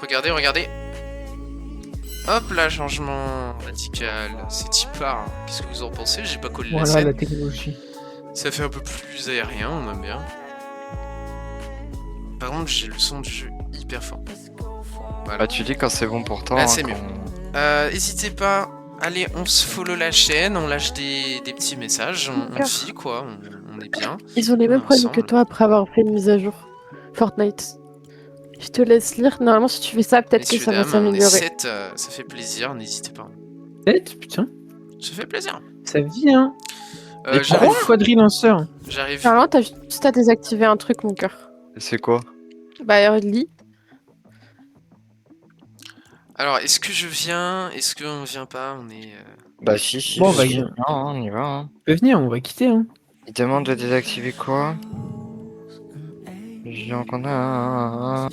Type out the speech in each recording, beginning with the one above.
Regardez, regardez. Hop là, changement radical. C'est typard. Qu'est-ce que vous en pensez? J'ai pas collé la Voilà scène. la technologie. Ça fait un peu plus aérien, on aime bien. Par contre, j'ai le son du jeu hyper fort. Voilà. Bah tu dis quand c'est bon pour toi. Là, hein, c'est quand- mieux. N'hésitez pas. Allez, on se follow la chaîne, on lâche des petits messages, on file quoi, on est bien. Ils ont les On mêmes est problèmes que ensemble. toi après avoir fait une mise à jour. Fortnite. Je te laisse lire. Normalement, si tu fais ça, peut-être que Messieurs, ça va dames, on est s'améliorer. 7, ça fait plaisir, n'hésitez pas. 7, putain. Ça fait plaisir. Ça vit, hein. Et J'arrive. Quadrille lanceur. J'arrive. Normalement, t'as juste à désactiver un truc, mon cœur. C'est quoi? Bah, lis. Alors, est-ce que je viens? Est-ce qu'on vient pas? On est. Bah si, Bon, je bah, suis y a- bien, hein, on y va. Hein. Tu peux venir, on va quitter, hein. Il demande de désactiver quoi? Viens qu'on a.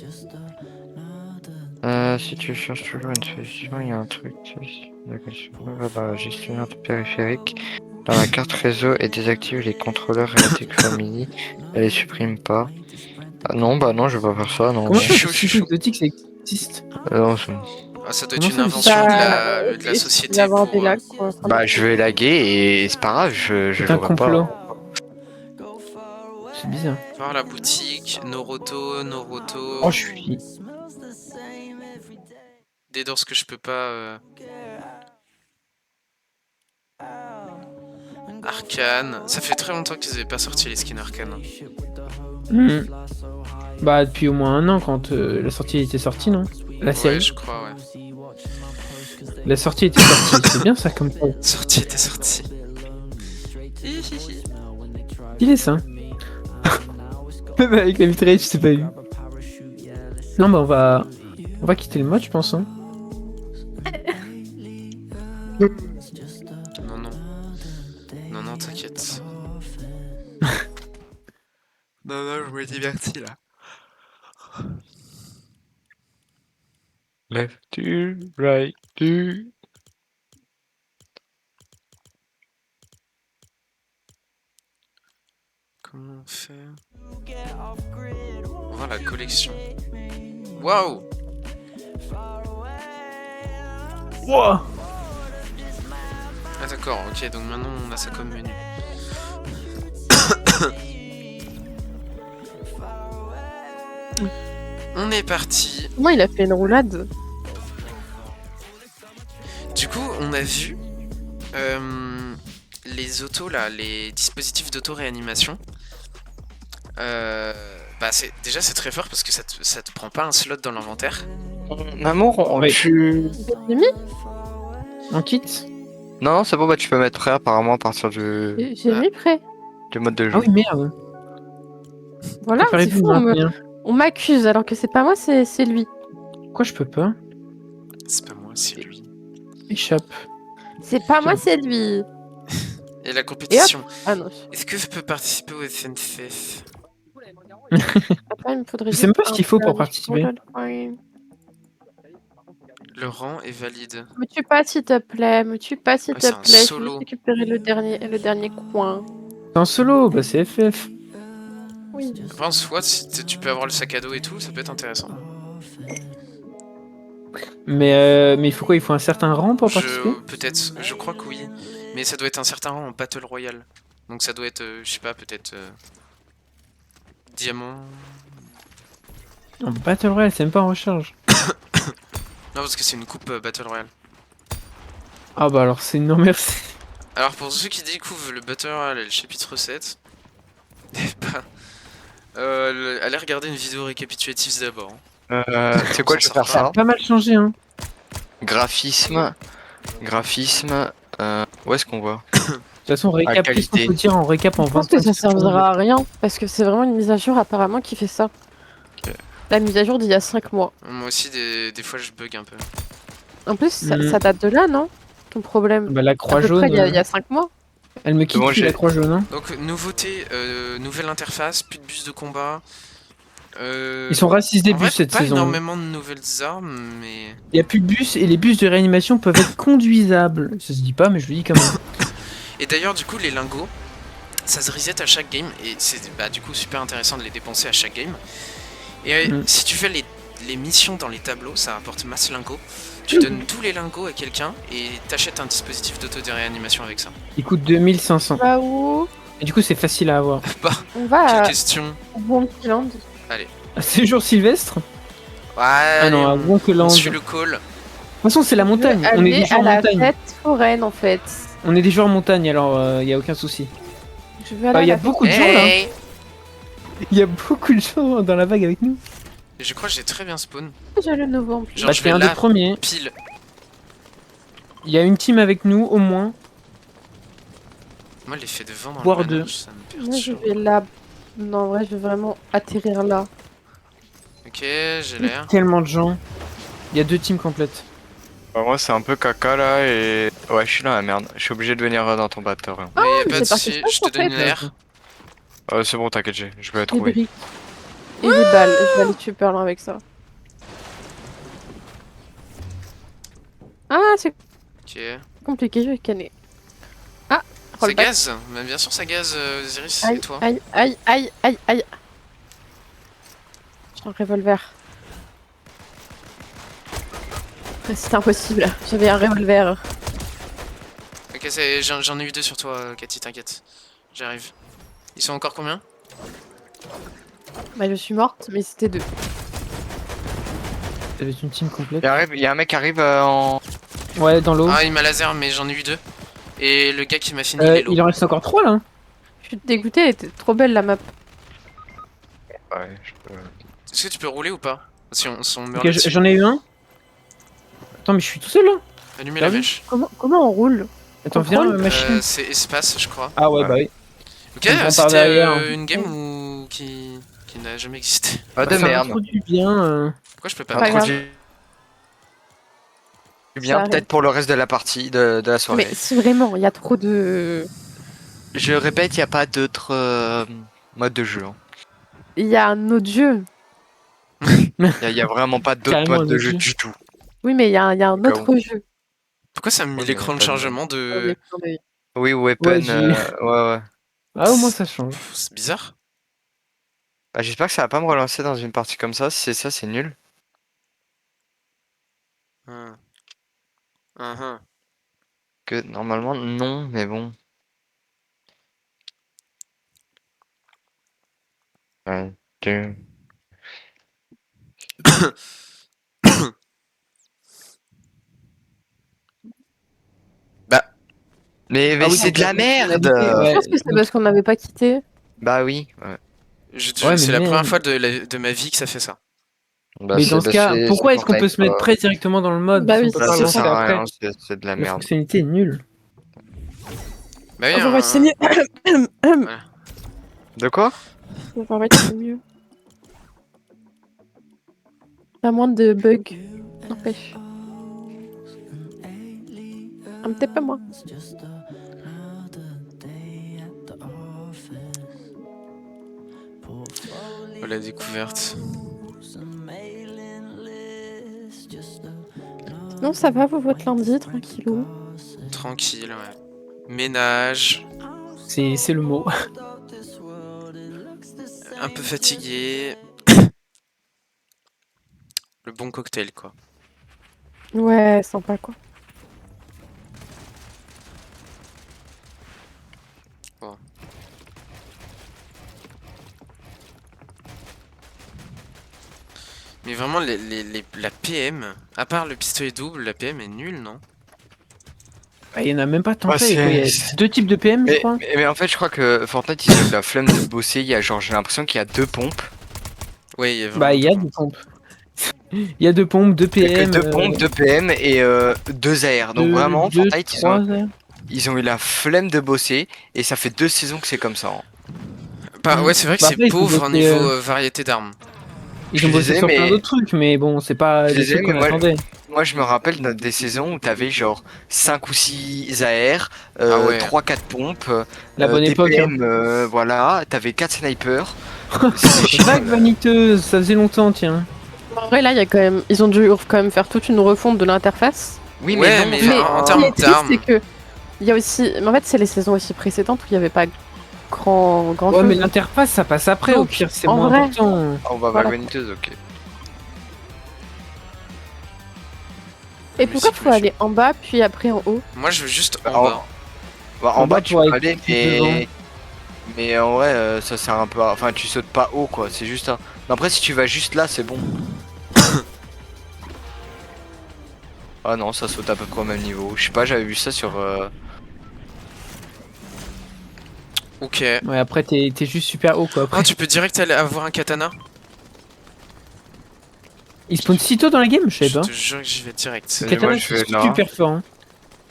Si tu cherches toujours une solution, il y a un truc. Dans la gestionnaire de périphérique, dans la carte réseau et désactive les contrôleurs Relatic Family. Elle les supprime pas. Ah, non, bah non, je vais pas faire ça. Non, Comment je suis ça, chaud, ce je suis truc chaud. exotique, ça existe? non, Ah, ça doit être Comment une ça, invention Bah, de la et société d'avoir pour. des lags, quoi. Enfin, bah je vais laguer et c'est pas grave, je C'est un jouerai complot. pas. C'est bizarre. Voir la boutique, Noroto. Oh, je suis. Des danses que je peux pas. Arcane. Ça fait très longtemps qu'ils avaient pas sorti les skins Arcane. Hmm. Bah, depuis au moins un an, quand la sortie était sortie, non? La série. Ouais, je crois, ouais. La sortie était sortie. C'est bien ça comme ça. Sortie était sortie. Il est ça. Même avec la mitraillette, je t'ai pas eu. Non, bah on va quitter le mode, je pense. Hein. Non, non. Non, non, t'inquiète. Non, non, je me divertis là. Left to right to. Comment on fait? On va la collection. Waouh! Wow. Ah d'accord, ok, donc maintenant on a ça comme menu. On est parti. Moi, il a fait une roulade. Du coup, on a vu les autos là, les dispositifs d'auto-réanimation. Bah déjà c'est très fort parce que ça te prend pas un slot dans l'inventaire. Amour, Ouais. tu. J'ai mis. On quitte? Non, c'est bon, bah tu peux mettre prêt apparemment à partir du J'ai mis prêt. mode de jeu. Ah oui, merde. Voilà, c'est Préparez-vous fou. maintenant. On m'accuse alors que c'est pas moi, c'est lui. Pourquoi je peux pas? C'est pas moi, c'est lui. Échappe. C'est pas moi, c'est lui. Et la compétition. Ah non. Est-ce que je peux participer au SNCF? Après, il me faudrait Je sais même pas juste ce qu'il un faut pour permis. participer. Oh là là, oui. Le rang est valide. Me tue pas, s'il te plaît. Me tue pas, s'il Ouais, te c'est un plaît. Je veux solo. juste récupérer le dernier coin. C'est en solo, bah c'est FF. Oui. Après, en soit, si tu peux avoir le sac à dos et tout, ça peut être intéressant. Mais il faut quoi? Il faut un certain rang pour participer? Peut-être, je crois que oui. Mais ça doit être un certain rang en Battle Royale. Donc ça doit être, je sais pas, peut-être diamant. En Battle Royale, c'est même pas en recharge. Non, parce que c'est une coupe Battle Royale. Ah bah alors c'est non merci. Alors pour ceux qui découvrent le Battle Royale et le chapitre 7, allez regarder une vidéo récapitulative d'abord. C'est quoi, je vais faire Ça a ça? pas mal changé, hein. Graphisme. Où est-ce qu'on voit? De toute façon, récap, qu'est-ce qu'on qualité. peut dire en récap en Je pense 25 que ça secondes. servira à rien. Parce que c'est vraiment une mise à jour apparemment qui fait ça. Ok. La mise à jour d'il y a 5 mois. Moi aussi, des fois, je bug un peu. En plus, ça, Mhm. ça date de là, non? Ton problème. Bah la À croix peu jaune. près, il y a 5 mois. Elle me quitte Bon, plus, j'ai- la croix jaune, hein. Donc, nouveauté, nouvelle interface, plus de bus de combat. Ils sont racistes des en vrai, bus cette pas saison. énormément de nouvelles armes, mais... Il y a plus de bus et les bus de réanimation peuvent être conduisables. Ça se dit pas, mais je le dis quand même. Et d'ailleurs, du coup, les lingots, ça se reset à chaque game, et c'est du coup super intéressant de les dépenser à chaque game. Et Mm. si tu fais les missions dans les tableaux, ça rapporte masse lingots. Tu donnes tous les lingots à quelqu'un et t'achètes un dispositif d'auto-réanimation avec ça. Il coûte 2500. Bah où? Et du coup, c'est facile à avoir. Bah, On va quelle à question. Wonderland. Ah, c'est jour Sylvestre? Ouais, Ah non, à on Wonderland. suit De le call. toute façon, c'est la montagne. On est Aller des gens à en la montagne. fête foraine en fait. On est des joueurs en montagne, alors il y a aucun souci. Je veux aller Il y à a la beaucoup de gens là. Hey. Il y a beaucoup de gens dans la vague avec nous. Et je crois que j'ai très bien spawn. fête. J'ai le nouveau en plus. Genre, Bah, je t'es vais un des là, premiers. pile. Il y a une team avec nous, au moins. Moi, l'effet de vent dans Voire le deux. manège, ça me Moi je perturbe. vais là. Non, en vrai, je vais vraiment atterrir là. Ok, j'ai l'air. Tellement de gens. Il y a 2 teams complètes. Bah, moi, c'est un peu caca là et. Ouais, je suis dans la merde. Je suis obligé de venir dans ton bateau. Hein. Mais y a mais pas de c'est parti soucis, ça, je te en donne fait. l'air. C'est bon, t'inquiète, je vais la Les trouver. briques. Et les balles. Je vais aller tuer Perlin avec ça. Ah, c'est Ok. compliqué, je vais canner. Ah, Ça rollback. gaze. Mais bien sûr, ça gaze, Osiris, et Aïe, toi. aïe, aïe, aïe, aïe, aïe. J'ai un revolver. C'est impossible, j'avais un revolver. Ok, j'en ai eu 2 sur toi, Cathy, t'inquiète. J'arrive. Ils sont encore combien? Bah, je suis morte, mais c'était 2. T'avais une team complète. Il y a un mec qui arrive en. Ouais, dans l'eau. Ah, il m'a laser, mais j'en ai eu 2. Et le gars qui m'a fini, il est low. Il en reste encore 3 là. Je suis dégoûtée, elle était trop belle la map. Ouais, je peux. Est-ce que tu peux rouler ou pas? Si on meurt Ok, là-dessus. j'en ai eu un. Attends, mais je suis tout seul là. Allumez la Ah oui. mèche. Comment on roule? Attends, Contrôle. viens, machine. C'est espace, je crois. Ah ouais, Ouais. bah oui. Ok, On prend par c'était derrière. une game qui n'a jamais existé. Pas de Ça m'a merde. trop du bien. Pourquoi je peux pas Pas grave. Introduit Ça bien, arrive. peut-être pour le reste de la partie, de la soirée. Mais si vraiment, il y a trop de... Je répète, il n'y a pas d'autre mode de jeu. Hein. Il y a un autre jeu. Il y a vraiment pas d'autre Carrément mode un de autre jeu jeu. du tout. Oui, mais il y a un cas autre jeu. Pourquoi ça me met Ouais, l'écran mais de pas de- chargement de. Attendez. Oui, weapon, Ouais, j'ai- ouais. Ah, au moins ça change. Pff, c'est bizarre. Bah, j'espère que ça va pas me relancer dans une partie comme ça. Si c'est ça, c'est nul. Hum. Mhm. Que normalement, non, mais bon. Un, deux. Bah, Mais Ah oui, c'est de la donc, merde! ouais. Je pense que c'est parce qu'on n'avait pas quitté. Bah oui. Ouais. Ouais, c'est mais la merde. première fois de ma vie que ça fait ça. Bah, Mais dans ce cas, pourquoi est-ce qu'on peut se mettre prêt très directement dans le mode Bah si oui, on peut Ça, pas ça c'est avancer sert à après? rien, c'est de la La merde. fonctionnalité est nulle. Bah oui, Overwatch, c'est mieux. De quoi? Overwatch, c'est mieux. Pas moins de bugs. N'empêche. Un petit peu moins. Oh, la découverte. Non, ça va, vous votre lundi, tranquillou. Tranquille, ouais. Ménage. C'est le mot. Un peu fatigué. Le bon cocktail, quoi. Ouais, sympa quoi. Mais vraiment, la PM, à part le pistolet double, la PM est nulle, non? Ah, il y en a même pas tant Ouais, que ça. Il y a c'est- 2 types de PM, je Mais, crois. mais en fait, je crois que Fortnite, ils ont eu la flemme de bosser. Il y a genre, j'ai l'impression qu'il y a 2 pompes. Oui, il y a vraiment Bah, il y a tout. 2 pompes. Il y a 2 pompes, 2 Il y a PM. que 2 pompes, 2 PM et 2 AR. Donc vraiment, Fortnite, 3 heures. ils ont eu la flemme de bosser. Et ça fait 2 saisons que c'est comme ça. Hein. Bah, ouais, c'est vrai que Bah, c'est après, ils ont pauvre bossé, niveau variété d'armes. Ils Je ont bossé disais, sur plein mais- d'autres trucs, mais bon, c'est pas Je des disais, trucs qu'on mais moi- attendait. Moi, je me rappelle des saisons où t'avais genre 5 ou 6 AR, Ah ouais. 3-4 pompes, La bonne des époque. Hein. PM, voilà, t'avais 4 snipers. C'était chiant. Vague vaniteuse, ça faisait longtemps, tiens. En vrai, là, il y a quand même. Ils ont dû quand même faire toute une refonte de l'interface. Oui, Ouais, mais, mais non, Mais en ce termes qui est triste, d'armes. c'est que. Il y a aussi. Mais en fait, c'est les saisons aussi précédentes où il n'y avait pas grand Ouais, chose. mais l'interface, ça passe après, au Donc, pire, c'est en moins vrai- important. on va Voilà. vaniteuse, ok. Et Mais pourquoi c'est faut plus- aller en bas puis après en haut? Moi, je veux juste en En- bas. Bah, En en bas bas, tu pour peux aller aller, devant. mais en vrai, ça sert un peu à... Enfin, tu sautes pas haut, quoi. C'est juste ça. Mais après, si tu vas juste là, c'est bon. Ah non, ça saute à peu près au même niveau. Je sais pas, j'avais vu ça sur... Ok. Ouais, après, t'es juste super haut, quoi. Après, Oh, tu peux direct aller avoir un katana? il spawn si tôt dans la game, je savais Je pas. te jure que j'y vais direct. Le Et moi, katana, je vais c'est là. super fort. Hein.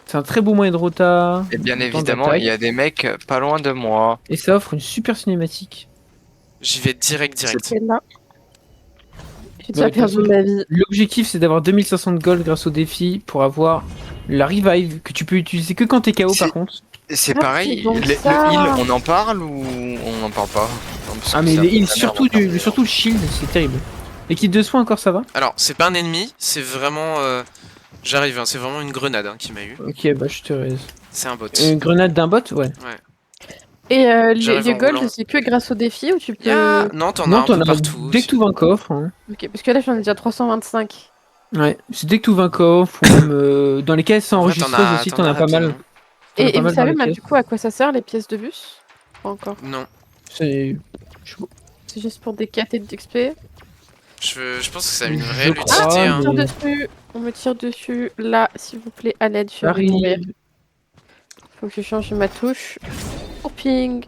C'est un très beau moyen de rota. Et bien de temps évidemment, d'attaque, il y a des mecs pas loin de moi. Et ça offre une super cinématique. J'y vais direct. C'est là. J'ai déjà Ouais, de toute perdu façon, ma vie. L'objectif, c'est d'avoir 2500 de gold grâce au défi pour avoir la revive que tu peux utiliser que quand t'es KO, par C'est- contre. C'est Ah, pareil, c'est donc le ça. heal, on en parle ou on n'en parle pas? Non, parce Ah, que mais c'est un les peu heals, la merde surtout, en termes de- surtout le shield, c'est terrible. L'équipe de soins, encore ça va? Alors, c'est pas un ennemi, c'est vraiment. J'arrive, hein, c'est vraiment une grenade qui m'a eu. Ok, bah je te raise. C'est un bot. Une grenade d'un bot, ouais. Et J'arrive les en gold, roulant. c'est que grâce au défi ou tu peux. Non, t'en as Non, un t'en peu as partout. dès aussi. que tu ouvres un coffre. Hein. Ok, parce que là j'en ai déjà 325. Ouais, c'est dès que tu ouvres un coffre, ou même dans les caisses En vrai, enregistreuses aussi, t'en as pas mal. rapidement. T'en as Et pas vous mal dans savez, les bah, caisses. du coup, à quoi ça sert les pièces de bus? Pas encore. Non, C'est. C'est juste pour des quêtes et de l'XP. je pense que ça a une Je réelle crois, utilité. On Hein. me tire mais- dessus. On me tire dessus. Là, s'il vous plaît, à l'aide, je suis en train de mourir. Arrive. Faut que je change ma touche. Pour ping.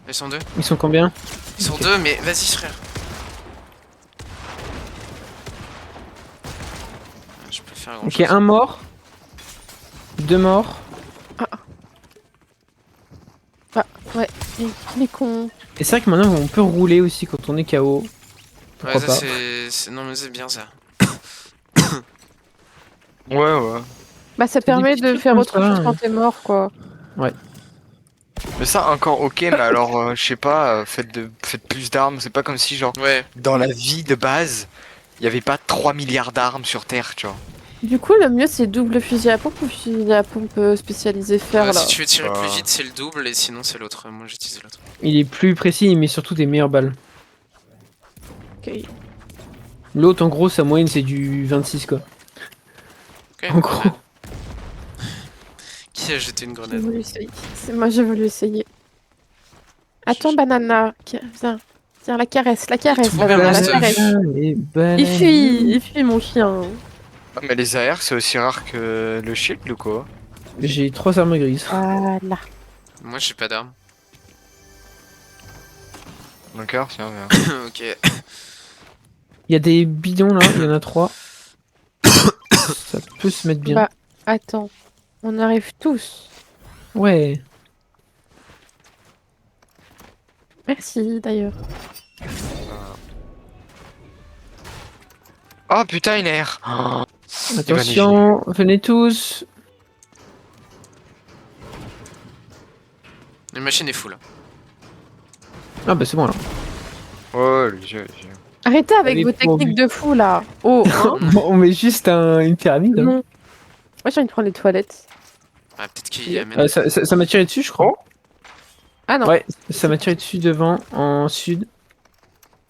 Ils sont deux. Ils sont combien? Ils sont deux, mais vas-y, frère. Je peux faire grand Ok, chose. un mort. Deux morts. Les cons. Et c'est vrai que maintenant on peut rouler aussi quand on est KO. Ouais, Pourquoi ça pas. Non, mais c'est bien ça. Ouais, ouais. Bah, ça des permet petits de trucs faire comme autre ça, chose ouais. quand t'es mort, quoi. Mais ça, encore ok, mais alors, je sais pas, faites plus d'armes. C'est pas comme si, genre, Ouais, dans la vie de base, il y avait pas 3 milliards d'armes sur Terre, tu vois. Du coup, le mieux, c'est double fusil à pompe ou fusil à pompe spécialisé fer, là. si tu veux tirer plus Ah. vite, c'est le double, et sinon, c'est l'autre. Moi, j'utilise l'autre. Il est plus précis, il met surtout des meilleures balles. Ok. L'autre, en gros, sa moyenne c'est du 26 quoi. Ok, En gros. grenade. Qui a jeté une J'ai grenade? voulu essayer. C'est moi, j'ai voulu essayer. Attends, banana. Viens. Viens, la caresse, Trop bien, banana, la Monster. caresse. Les bananes. Il fuit, mon chien. Ah, mais les AR, c'est aussi rare que le shield ou quoi? J'ai 3 armes grises. Voilà. Moi, j'ai pas d'arme. D'accord, tiens, viens. Ok. Il y a des bidons là, il y en a 3. Ça peut se mettre bien. Bah, attends. On arrive tous. Ouais. Merci, d'ailleurs. Oh putain, une AR! Oh, Attention, venez tous. La machine est full. Ah bah c'est bon là. ouais, le jeu. Arrêtez avec Allez, vos pour techniques de fou, là. Oh, hein. On met juste une pyramide. hein. Non. Moi, j'ai envie de prendre les toilettes. Ah, peut-être qu'il y amène. Ça m'a tiré dessus, je crois. Ah non. Ouais, ça m'a tiré dessus devant, en sud.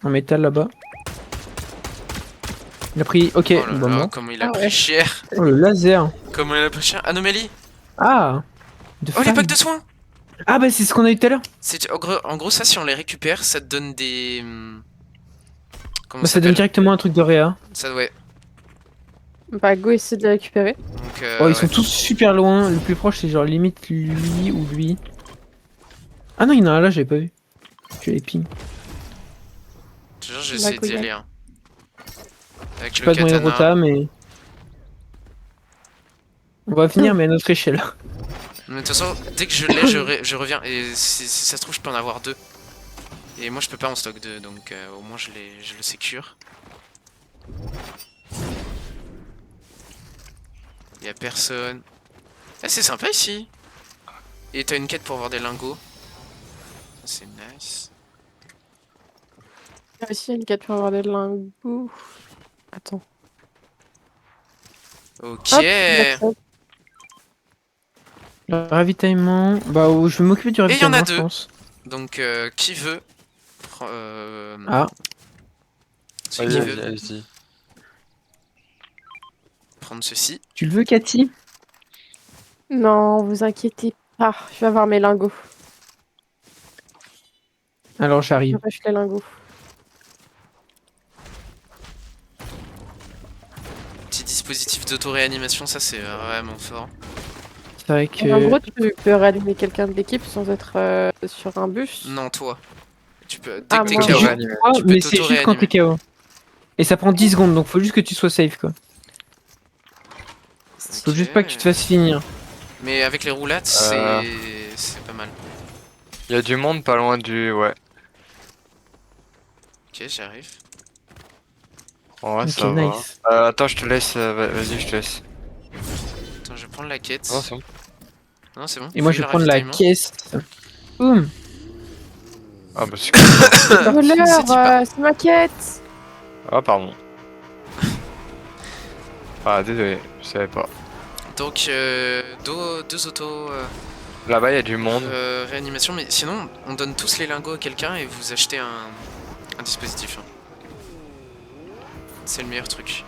En métal là-bas. Il a pris. Ok, Oh là bon, là, bon. comment il a Ah pris ouais. cher. Oh le laser. Comment il a pris cher. Anomalie. Ah de Oh, les femme. packs de soins. Ah bah c'est ce qu'on a eu tout à l'heure. En gros, ça, si on les récupère, ça te donne des. Comment Bah, ça donne s'appelle directement un truc de réa. Ça, ouais. Bah, go essayer de les récupérer. Donc, Oh, ils ouais. sont tous super loin. Le plus proche, c'est genre limite lui ou lui. Ah non, il y en a un là, j'avais pas vu. Je les ping. Toujours, j'ai essayé d'y Couillon. aller. Hein. Avec J'ai le pas de moyen de katana. rota, mais. On va venir, mais à notre échelle. Mais de toute façon, dès que je l'ai, je reviens. Et si ça se trouve, je peux en avoir deux. Et moi, je peux pas en stock deux, donc au moins, je le sécure. Y'a personne. Ah, c'est sympa ici. Et t'as une quête pour avoir des lingots. Ça, c'est nice. Il y a aussi une quête pour avoir des lingots. Attends. Ok. Hop, d'accord. Le ravitaillement. Bah, je vais m'occuper du Et il y en ravitaillement, a je deux. pense. Donc, qui veut Ah. celui qui Vas-y, veut. vas-y. prendre ceci. Tu le veux, Cathy? Non, vous inquiétez pas, je vais avoir mes lingots. Alors j'arrive. J'arrache les lingots. Petit dispositif d'auto-réanimation, ça c'est vraiment fort. C'est vrai En que... gros, tu peux réanimer quelqu'un de l'équipe sans être sur un bus. Non, toi. Tu peux, dès Ah, que t'es moi. C'est KO, juste réanimer. toi, tu peux mais c'est juste quand t'es t'auto-réanimer. KO. Et ça prend 10 secondes, donc faut juste que tu sois safe, quoi. Faut Ok. juste pas que tu te fasses finir. Mais avec les roulades, c'est pas mal. Il y a du monde pas loin du. Ouais. Ok, j'arrive. En vrai, Ok, ça va. nice. Attends, je te laisse. Vas-y, je te laisse. Attends, je vais prendre la quête. Non, c'est bon. Non, c'est bon. Et moi, Fouille je vais le prendre la ravitaillement. caisse. Boum. Ah, bah, c'est cool. Voleur, C'est dit pas. c'est ma quête. Ah, pardon. Ah, désolé, je savais pas. Donc, deux autos Là-bas, il y a du monde. réanimation. Mais sinon, on donne tous les lingots à quelqu'un et vous achetez un dispositif. Hein. C'est le meilleur truc.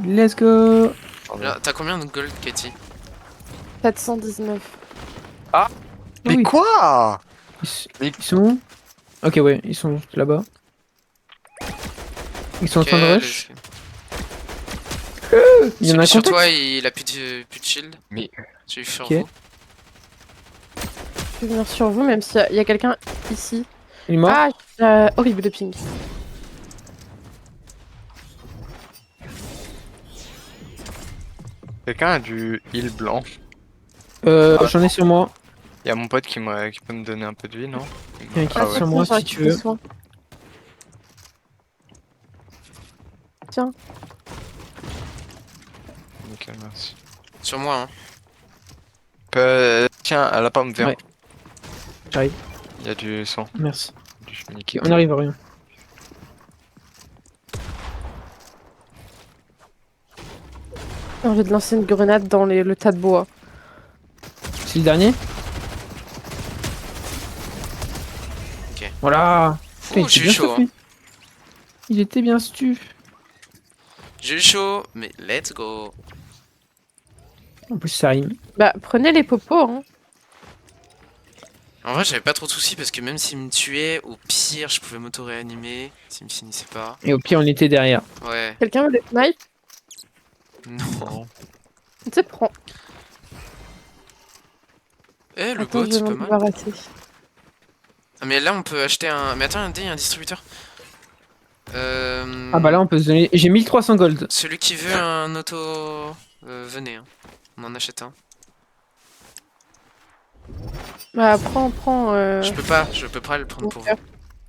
Let's go. Là, t'as combien de gold, Katie? 719. Mais Oui. quoi? Ils sont où? Ok, ouais, ils sont là-bas. Ils sont en Ok, train de rush. Il y en a Celui un sur contact. toi, il a plus de shield. Mais- J'ai eu sur Ok. vous. Je vais venir sur vous, même s'il y a quelqu'un ici. Il est mort. Ah, horrible de ping. Quelqu'un a du heal blanc. J'en ai sur moi. Il y a mon pote qui peut me donner un peu de vie, non? Il y a un qui Ah est ouais. sur moi J'aurais si tu kiffé veux. soin. Tiens, Nickel, merci. Sur moi, hein. Tiens, à la pomme verte. Ouais. J'arrive. Il y a du sang. Merci. Du liquide. On arrive à rien. j'ai envie de lancer une grenade dans le tas de bois. C'est le dernier. Ok. Voilà. Putain, il Ouh, était j'ai eu bien chaud. stuffé. Hein. Il était bien stuf. J'ai eu chaud, mais let's go. En plus, ça rime. Bah, prenez les popos, hein. En vrai, j'avais pas trop de soucis parce que même s'il me tuait, au pire, je pouvais m'auto-réanimer s'il me finissait pas. Et au pire, on était derrière. Ouais. Quelqu'un veut des snipes? Non. Tu sais, prends. Eh, le Attends, bot, je vais c'est m'en pas mal. débarrasser. Ah, mais là, on peut acheter un. Mais attends, il y a un distributeur. Ah bah là, on peut se donner. J'ai 1300 gold. Celui qui veut un auto. Venez, hein. On en achète un. Bah, prends. Je peux pas le prendre pour vous.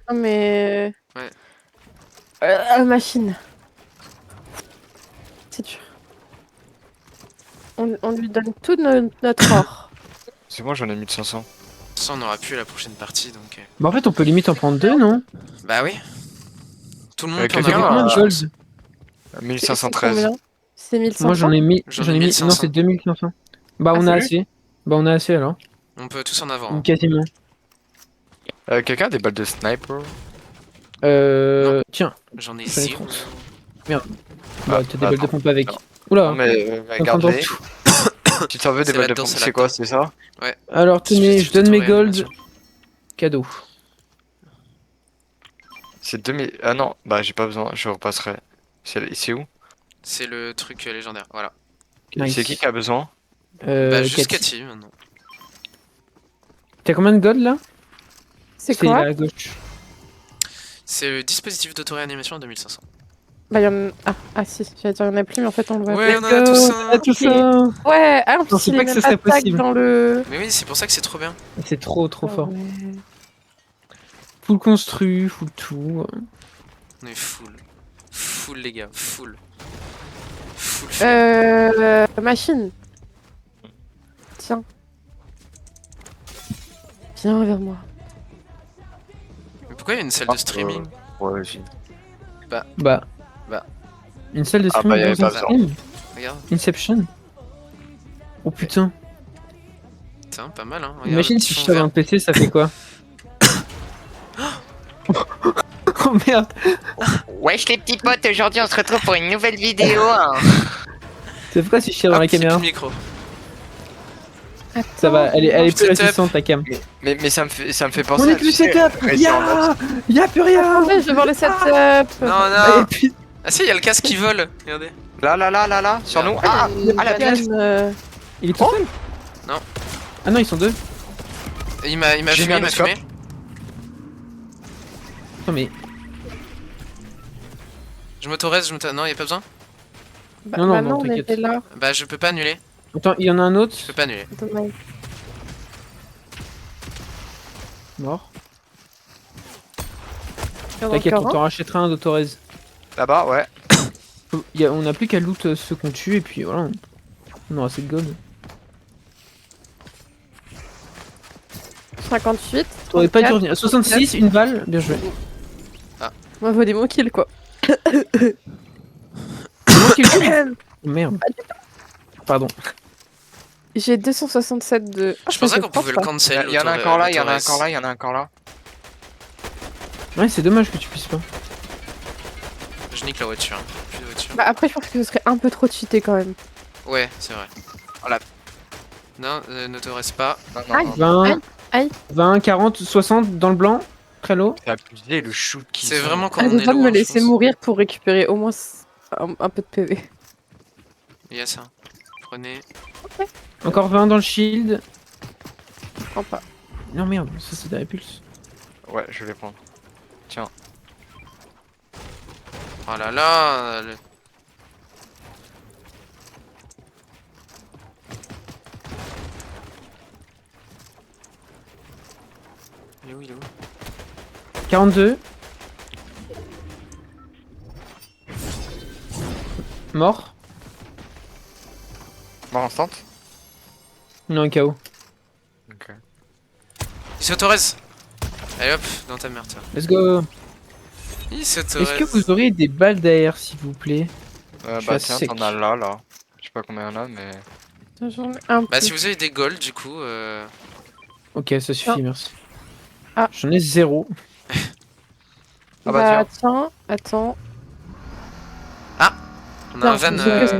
Non, mais. Ouais. Machine. C'est dur. On lui donne tout notre or. C'est moi, j'en ai 1500. Ça, on aura plus à la prochaine partie donc. Bah en fait, on peut limite en prendre deux, non? Bah oui. Tout le monde peut en quelqu'un T'as avoir combien un, de je gold? pense. C'est 1513. combien? C'est 1500. Moi, j'en ai mis. J'en ai J'en ai mis. 1500. Non, c'est 2500. Bah, Ah, on a c'est assez. Bah, on a assez alors. On peut tous en avoir. Hein. Quasiment. Quelqu'un a des balles de sniper? Tiens. J'en ai J'en ai 0. 30. Bah, t'as des balles de attends. pompe avec. Non. Oula. Non, mais on prend dans regardez. tout. Tu t'en veux des C'est balles de là-dedans, pompe? c'est C'est là-dedans. quoi, c'est ça? Alors, tenez, Dispositif je donne mes d'auto-réanimation. gold. Cadeau. C'est 2000. Ah non, bah j'ai pas besoin, je repasserai. C'est où? C'est le truc légendaire. Voilà. Nice. C'est qui a besoin? Bah, juste Cathy. Cathy maintenant. T'as combien de gold là? C'est quoi? là à gauche. C'est le dispositif d'auto-réanimation à 2500. Bah, si, j'allais dire, il y en a plus, mais en fait, on le voit. Ouais, Let's on en a go, tous on a un. tous Ok. un. Ouais, en Je plus, pensais il pas est que même ce serait pas tag possible. dans le. Mais oui, c'est pour ça que c'est trop bien. C'est trop fort. Ouais. Full construit, full tout. On est full. Full, les gars. Full. Full. Machine. Tiens. Viens vers moi. Mais pourquoi il y a une salle de streaming? Ouais, j'ai. Bah. Une salle de Ah, stream bah, y avait dans un pas stream. Regarde. Inception. Oh putain. Putain, pas mal, hein. Regarde Imagine le si petit je fond savais vert. un PC, ça fait quoi? Oh merde. Wesh les petits potes, aujourd'hui on se retrouve pour une nouvelle vidéo. Hein. C'est pourquoi si je tire dans la Hop, c'est caméra? plus le micro. Ça va, elle est plus Setup. résistante la cam. Mais ça me fait On penser est plus setup. Y'a plus rien. Attendez, je vais voir le setup. Non, Et non. puis, Ah si, il y a le casque qui vole. Regardez. Là, sur nous. Ah, la pièce. il est tout seul? Non. Ah non, ils sont deux. Il m'a J'ai mis fumé, un il m'a scope. fumé. Non mais, Je m'autorise, Non, il y a pas besoin. Bah, Non, non, bah non, non, on t'inquiète. était là. Bah, je peux pas annuler. attends, il y en a un autre. Je peux pas annuler. Dommage. Mort. Il y en a T'inquiète, on encore t'en rachètera un d'Autorez. Là-bas, ouais. On a plus qu'à loot ceux qu'on tue et puis voilà. On aura assez de gold. un. 58. T'aurais pas dû 34, revenir. 66, une balle, bien joué. On va voler mon kill quoi. Moi qui le tue. Oh, merde. Pardon. J'ai 267 de. Je pensais qu'on pouvait le pas. cancel. Il y en a l'auto- encore là, il y en a l'autorez. encore là, il y en a encore là. Ouais, c'est dommage que tu puisses pas. Je nique la voiture. Plus de voiture. Bah après, je pense que ce serait un peu trop cheaté quand même. Ouais, c'est vrai. Voilà. Non, n'autorise pas. Non, Aïe. non, 20, Aïe, aïe. 20, 40, 60 dans le blanc. Très low. c'est abusé le shoot qui C'est vraiment quand Ah, on j'ai est pas de loin, me je laisser pense. mourir pour récupérer au moins un peu de PV. Il y a ça. Prenez. Encore 20 dans le shield. Prends pas. Non merde, ça c'est des répulses. Ouais, je vais les prendre. Oh là là. Il est où, il est où? 42. Mort. Mort instant. Non, un KO. Ok. Il s'autorise. Allez hop, dans ta merde. Toi. Let's go. Il s'autorise. Est-ce que vous aurez des balles d'AR s'il vous plaît? Je suis Bah à tiens, sec. t'en as là. Je sais pas combien il y en a, mais... J'en ai un Bah peu. si vous avez des golds du coup, Ok, ça suffit, Ah. merci. Ah. J'en ai 0. Ah bah tiens, attends. on a un Non, van. j'ai que ça.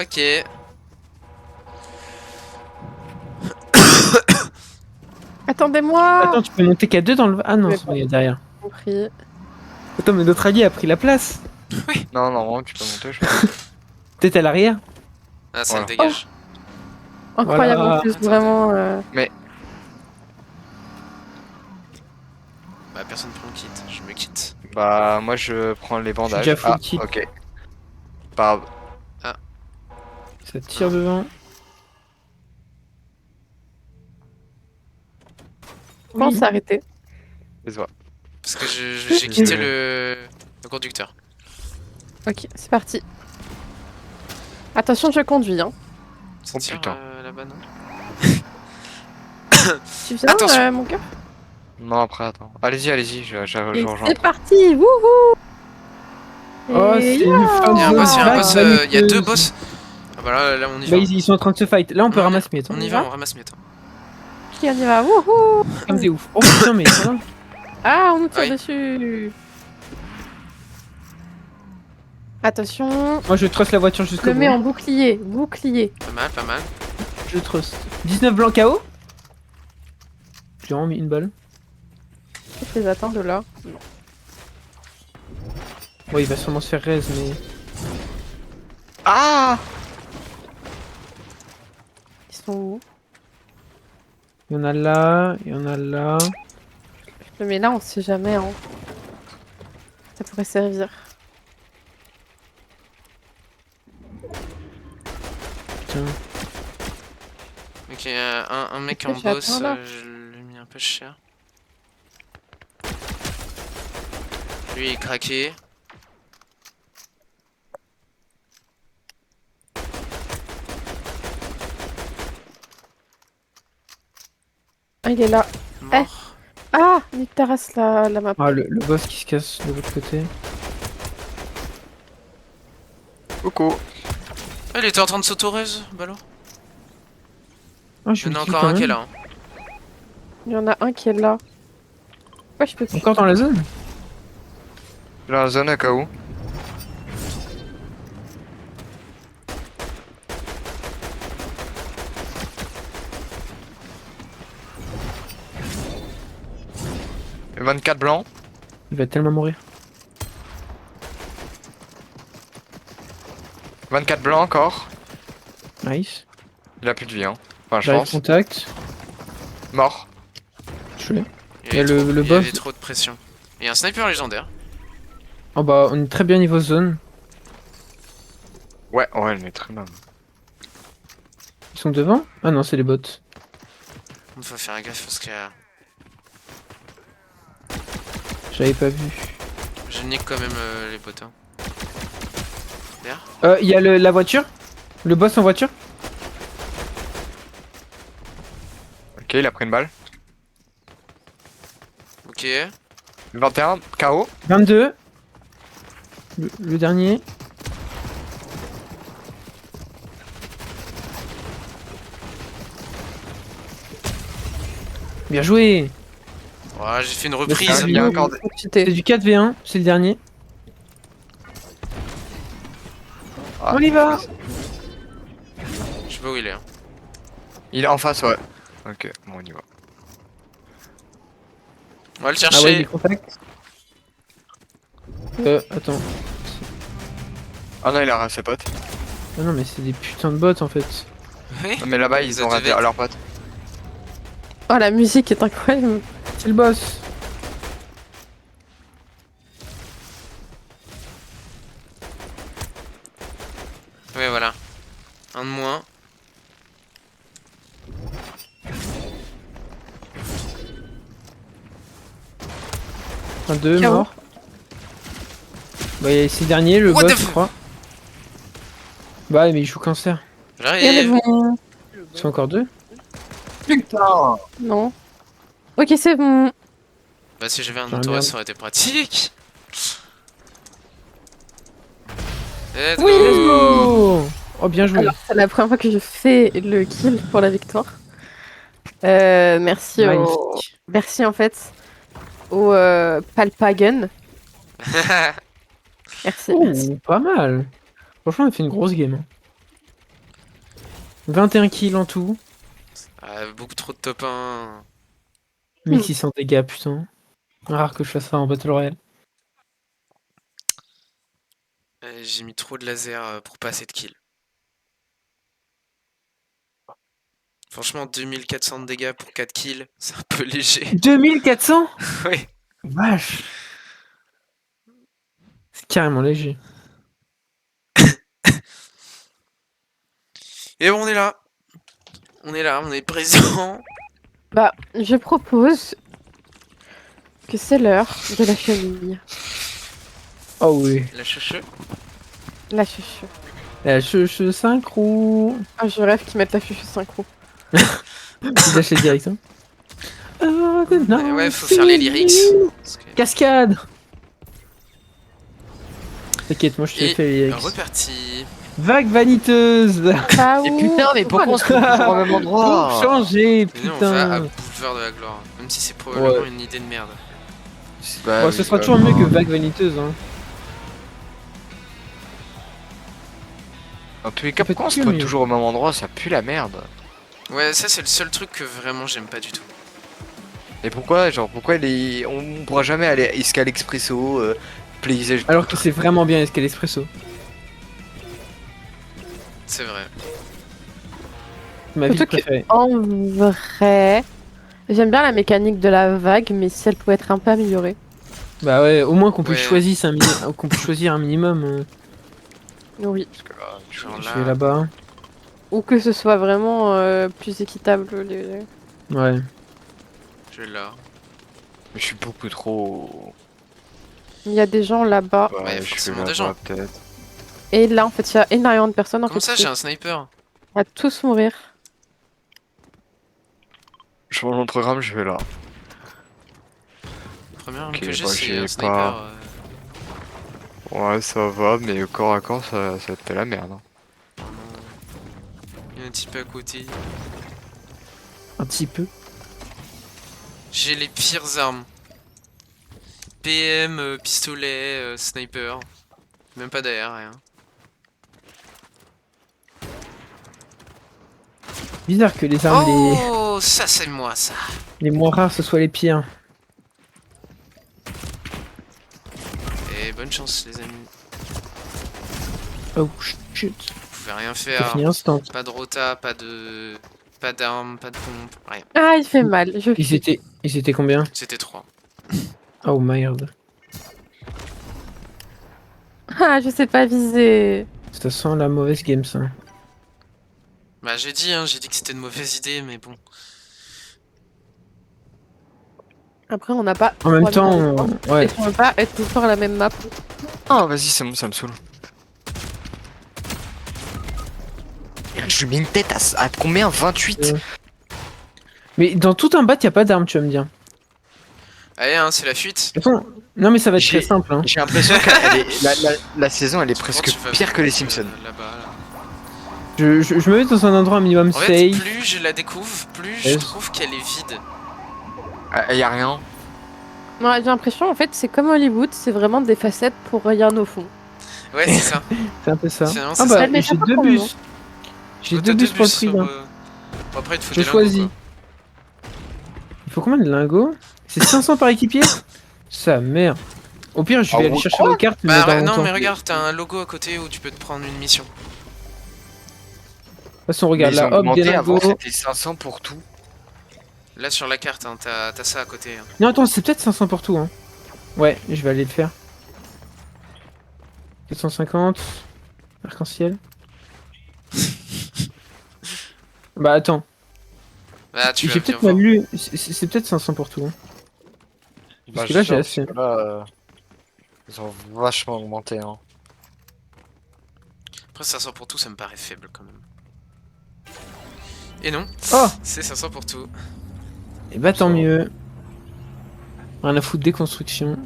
Ok. Attendez-moi. Attends, tu peux monter qu'à 2 dans le... Ah non, Mais c'est bon, il y a derrière. Compris. Attends, mais notre allié a pris la place. Non, non, tu peux monter, je crois. Peut-être à l'arrière. Ah, ça Voilà. le dégage. Incroyable Voilà. en plus, Attendez. vraiment. Bah personne prend le kit, je me quitte. Bah, moi je prends les bandages. déjà full Ah, kit. ok. Pas grave. Ça tire devant. Je pense s'arrêter. Désolé. Parce que j'ai quitté le conducteur. Ok, c'est parti. Attention, je conduis. Hein. Ça Oh, tire, putain. là-bas, non? Tu viens, Attention. mon cœur. Non, après, attends. Allez-y, je Et rejoins. c'est parti. Wouhou. Oh, Et c'est yeah. une phase Il y a un de boss, il y a un vague boss, il y a deux vaniteuse. boss. Ah bah là on y Bah, va. ils sont en train de se fight. Là, on peut ramasser mes temps. On y va, on ramasse mes temps. Qui on y va. Wouhou. Comme des ouf. Oh putain, mais ça va. Ah, on nous tire Oui. dessus. Attention. Moi, je trust la voiture Je jusqu'au le mets en bout. bouclier. Bouclier. Pas mal, pas mal. Je trust. 19 blancs KO. J'ai vraiment mis une balle. Je les attends de là. Bon, il va sûrement se faire raise, mais... Ah Ils sont où? Il y en a là, il y en a là. Je le mets là, on sait jamais. Hein. Ça pourrait servir. Putain. Ok, un mec en Pourquoi boss, j'attends, là je l'ai mis un peu cher. Lui il est craqué. Ah, il est là. Mort. Ah, nique ta race, la map. Ah, le boss qui se casse de l'autre côté. Coucou. Ah, il était en train de s'auto-raise, ballot. Ah, je Il suis y en a le kill encore quand un même. qui est là. Hein. Il y en a un qui est là. Ouais, je peux plus. Encore dans la zone? Dans la zone à cas où. Et 24 blancs. Il va tellement mourir. 24 blancs encore. Nice. Il a plus de vie, hein. Enfin, je J'arrive pense. contact. Mort. Je l'ai. Il y a avait trop- le il y boss. avait trop de pression. Et un sniper légendaire. Oh bah, on est très bien niveau zone. Ouais, ouais, elle est très mal. Ils sont devant? Ah non, c'est les bots. Il faut faire gaffe parce que J'avais pas vu. je nique quand même les bots. Hein. Il y a la voiture? Le boss en voiture? Ok, il a pris une balle. Ok. 21, KO. 22. Le dernier. Bien joué! Ouais, j'ai fait une Ah, reprise. il y a encore des- C'est du 4v1, c'est le dernier. Ah, On y va! Je sais pas où il est. Hein. Il est en face, ouais. Ok, bon, on y va. On va le Ah ouais, chercher. il est contact. Attends. Ah non, il a ses potes. Ah non, mais c'est des putains de bots en fait. Oui. Non, mais là-bas, ils ont raté leurs potes. Oh, la musique est incroyable. C'est le boss. Ouais, voilà. Un de moins. Un 2 KO. mort. Bah, il y a ces derniers, le What boss, the je f- crois. Bah, mais il joue cancer. Et elle est J'arrive. bon. Ils sont encore deux? Putain! Non. Ok, c'est bon. Bah, si j'avais un J'aurais autores, bien- ça aurait été pratique. Let's Oui, let's go. Oh, oh, bien joué. Alors, c'est la première fois que je fais le kill pour la victoire. Merci Magnifique. Merci en fait au Palpagen. Merci. Oh, Merci. pas mal. Franchement, on a fait une grosse game. 21 kills en tout. Ah, beaucoup trop de top 1. 1600 dégâts, putain. Rare que je fasse ça en Battle Royale. J'ai mis trop de laser pour pas assez de kills. Franchement, 2400 de dégâts pour 4 kills, c'est un peu léger. 2400? Oui. Vache. C'est carrément léger. Et bon, on est là. On est là, on est présent. Bah, je propose que c'est l'heure de la chenille. Oh oui. La chouchou. La chuchu. La cheveux synchro. Ah, je rêve qu'ils mettent la chuchu synchro. Ils achètent direct. Hein. Oh, good night, Ouais, faut faire les lyrics. Parce que- Cascade. T'inquiète, moi je te Et fais les lyrics. reparti. Vague vaniteuse. Ah Et putain, mais pourquoi on se trouve toujours au même Pour endroit? changer, Mais non, on va à putain. Boulevard de la Gloire. Même si c'est probablement Ouais. une idée de merde. Bah, Bon, oui, ce sera bah, toujours mieux non. que vague vaniteuse. Hein. Dans tous les cas, Ça fait pourquoi on se que trouve mieux. toujours au même endroit? Ça pue la merde. Ouais, ça c'est le seul truc que vraiment j'aime pas du tout. Et pourquoi, genre, pourquoi on pourra jamais aller à Escale Expresso, paysage. Alors que c'est vraiment bien Escal Espresso. C'est vrai. Ma ville Surtout que- préférée. En vrai, j'aime bien la mécanique de la vague, mais si elle pouvait être un peu améliorée. Bah ouais, au moins qu'on puisse Ouais. choisir qu'on puisse choisir un minimum. Oui. Parce que là, Genre Je là. vais là-bas. Ou que ce soit vraiment plus équitable. Ouais. Je vais là. je suis beaucoup trop. Il y a des gens là-bas. Bah, Ouais, je suis forcément là-bas, des gens. peut-être. Et là, en fait, il y a énormément de personnes. En Comment fait, ça, j'ai un sniper? on va tous mourir. Je prends mon programme, je vais là. Première arme Ok, que j'ai, bah, c'est j'ai un sniper. pas- Ouais, ça va, mais au corps à corps, ça te fait la merde. Hein. Il y a un type à côté. Un petit peu. J'ai les pires armes. PM, pistolet, sniper. Même pas d'AR, rien. Bizarre que les armes Oh, ça c'est moi, ça. les moins rares ce soit les pires. Et bonne chance, les amis. Oh shit. Vous pouvez rien J'ai faire. fini instant. Pas de rota, pas de... Pas d'armes, pas de pompe, rien. Ah, il fait mal. Je fuis. Ils étaient combien? C'était 3. Oh merde. Ah, je sais pas viser. Ça sent la mauvaise game ça. Bah j'ai dit que c'était une mauvaise idée, mais bon. Après, on n'a pas. En même 3 temps, millions de points. ouais. Et on peut pas être tout le temps à la même map. Oh, vas-y, c'est bon, ça me saoule. Je lui mets une tête à combien? 28? Mais dans tout un bat, y a pas d'armes, tu vas me dire. Allez, hein, c'est la fuite. Attends, non mais ça va être J'ai- très simple. Hein. J'ai l'impression que la saison, elle est presque Tu vas pire que les faire, Simpsons. Là-bas, là. Je me mets dans un endroit un minimum En fait, safe. plus je la découvre, plus je Yes. trouve qu'elle est vide. Y a rien. Ouais, j'ai l'impression, en fait, c'est comme Hollywood, c'est vraiment des facettes pour rien au fond. Ouais, c'est ça. C'est un peu ça. C'est vraiment Ah ça. bah, Elle met j'ai pas deux pour le moment. bus. J'ai Oh, deux t'as bus pour le prix sur, d'un. Bon, après, il te faut Je des lingots, choisis. quoi. Il faut combien de lingots? C'est 500 par équipier? Ça merde. Au pire, je vais Ah aller ouais, chercher quoi vos cartes, mais Bah dans ouais, non, longtemps. mais De regarde, t'as un logo à côté où tu peux te prendre une mission. toute façon, regarde Mais ils là, ont hop, des augmenté, avant lingots. c'était 500 pour tout. Là, sur la carte, hein, t'as ça à côté. Hein. Non, attends, c'est peut-être 500 pour tout. Hein. Ouais, je vais aller le faire. 450. Arc-en-ciel. Bah attends, Bah, tu vas j'ai bien peut-être voir. mal lu. C'est peut-être 500 pour tout. Hein. Parce que là, j'ai assez. Là, ils ont vachement augmenté. Hein. Après, 500 pour tout, ça me paraît faible quand même. Et non, Oh, c'est 500 pour tout. et bah tant Ça va. mieux. Rien à foutre, déconstruction.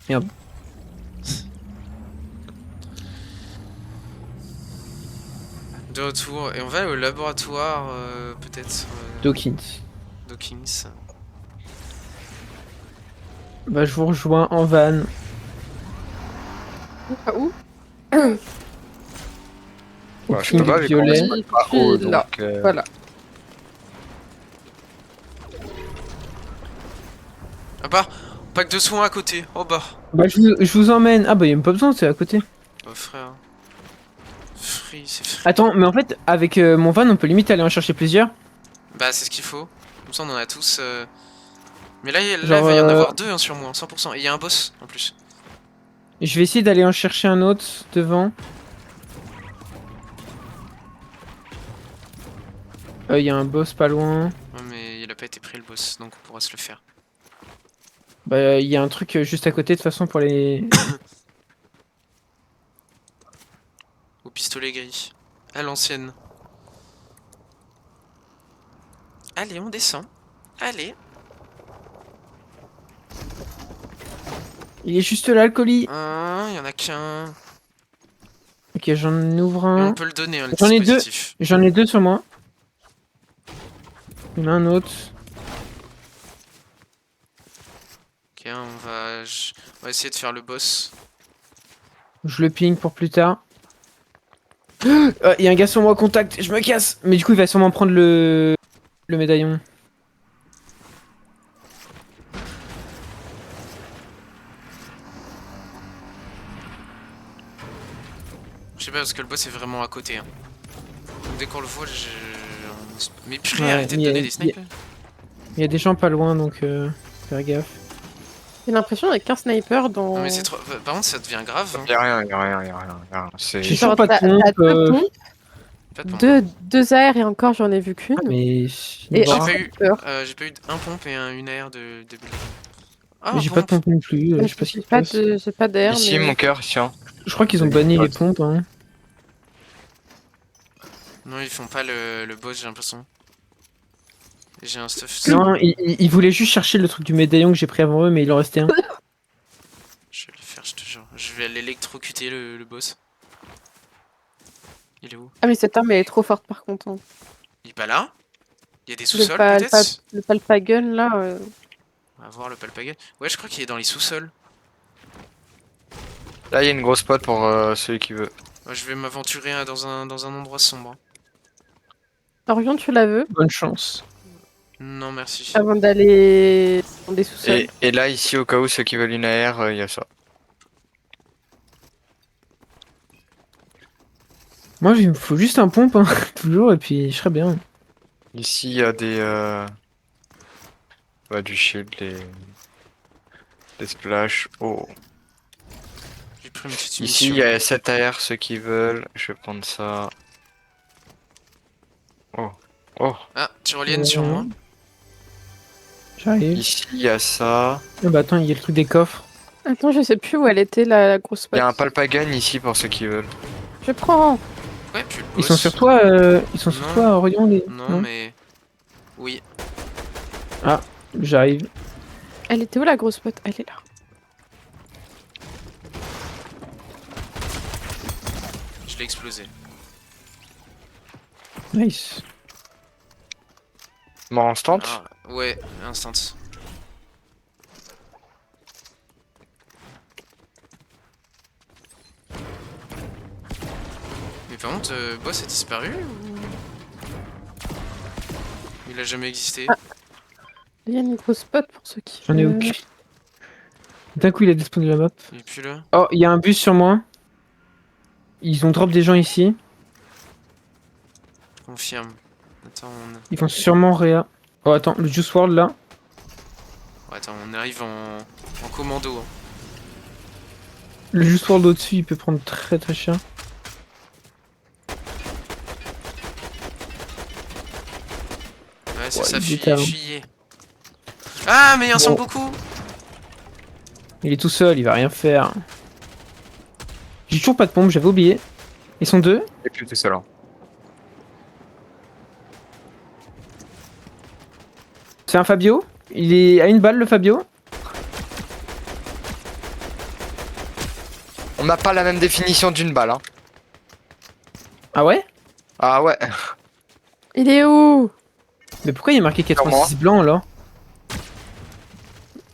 Merde. De retour, et on va au laboratoire, peut-être Dawkins. Dawkins. Bah, je vous rejoins en van. Ah, où Au Bah, je King peux pas, vu qu'on violet. reste pas haut, Là. donc... Voilà. Ah bah, pack de soins à côté. Oh bah. Bah, je vous emmène. Ah, bah, y'a même pas besoin, c'est à côté. Oh frère. Free, c'est free. Attends, mais en fait, avec mon van, on peut limite aller en chercher plusieurs. Bah, c'est ce qu'il faut. Comme ça, on en a tous. Mais là, il Genre, va y en avoir deux hein, sur moi, 100%. Et il y a un boss en plus. Je vais essayer d'aller en chercher un autre devant. Il y a un boss pas loin. Ouais, mais il a pas été pris le boss, donc on pourra se le faire. Bah, il y a un truc juste à côté de toute façon pour les. Au pistolet gris. À l'ancienne. Allez, on descend. Allez. Il est juste là le colis. Il y en a qu'un. Ok, j'en ouvre Et un. on peut le donner, hein, le J'en ai deux. dispositif. J'en ai deux sur moi. Il y en a un autre. Ok, on va essayer de faire le boss. Je le ping pour plus tard. Il y a un gars sur moi, contact, je me casse. Mais du coup, il va sûrement prendre le médaillon. Je sais pas, parce que le boss est vraiment à côté. Hein. Donc dès qu'on le voit, Mais purée, Ouais, arrêtez de il y a- donner des snipers. Il y a des gens pas loin, donc faire gaffe. J'ai l'impression avec qu'un sniper dans. Non mais c'est trop... Par contre, ça devient grave. Hein. Y'a rien, y'a rien, y'a rien, y'a rien. C'est... J'ai Genre, toujours pas de t'as pompe. deux pompes, Pas de pompe. deux AR et encore j'en ai vu qu'une. Mais Et J'ai un pas eu- sniper. J'ai pas eu un pompe et une AR de début. Ah, mais j'ai pas de pompe non plus. Je sais pas ce qui se passe. J'ai pas d'AR, Ici, mais. mon cœur, tiens. Je crois qu'ils ont banni les pompes. Hein. Non, ils font pas le boss, j'ai l'impression. Et j'ai un stuff. Non, ils voulaient juste chercher le truc du médaillon que j'ai pris avant eux, mais il en restait un. Je vais le faire, je te jure. Je vais l'électrocuter le boss. Il est où? Ah, mais cette arme elle est trop forte par contre. Hein. Il est pas là? Il y a des Le, sous-sols pal- peut-être? le Palpagun là. On va voir le Palpagan. Ouais, je crois qu'il est dans les sous-sols. Là, il y a une grosse pote pour celui qui veut. Ouais, je vais m'aventurer dans un endroit sombre. Orion, tu la veux Bonne chance. Non, merci. avant d'aller dans des sous-sols. Et là, ici, au cas où ceux qui veulent une AR, il y a ça. Moi, il me faut juste un pompe, hein, toujours, et puis je serais bien. Ici, il y a des... bah, du shield, des splash. Oh. J'ai pris une petite Ici, il munition. y a 7 AR, ceux qui veulent. Je vais prendre ça. Oh. Oh. Ah, tyrolienne sur moi. J'arrive. Ici, il y a ça. Ah bah attends, il y a le truc des coffres. Attends, je sais plus où elle était, la grosse Il y a un pote. Palpagan ici pour ceux qui veulent. Je prends. Ouais, puis le Ils sont boss. sur toi, ils sont sur Non. toi, Orion, les... Non, mais. Oui. J'arrive. Elle était où la grosse pote? Elle est là. Je l'ai explosé. Nice. Mort instant. Ah, ouais, instant. Mais par contre, boss a disparu ou. Il a jamais existé. Ah. Il y a une grosse pote pour ceux qui J'en ai veulent. aucune. D'un coup, il a descendu la map. Il est plus là. Oh, il y a un bus sur moi. Ils ont drop des gens ici. Confirme. Attends, Ils vont sûrement réa. Oh, attends, le Juice WRLD là. Attends, on arrive en commando. Hein. Le Juice WRLD au-dessus, il peut prendre très très cher. Ouais, c'est Ouais, ça, il fuyez, était avant. fuyez. Ah, mais il y en sont Bon. beaucoup. Il est tout seul, il va rien faire. J'ai toujours pas de pompe, j'avais oublié. Ils sont deux. Et puis tout seul. Hein. C'est un Fabio. Il est à une balle le Fabio. On n'a pas la même définition d'une balle. Hein. Ah ouais? Ah ouais. Il est où? Mais pourquoi il est marqué 86 blanc alors?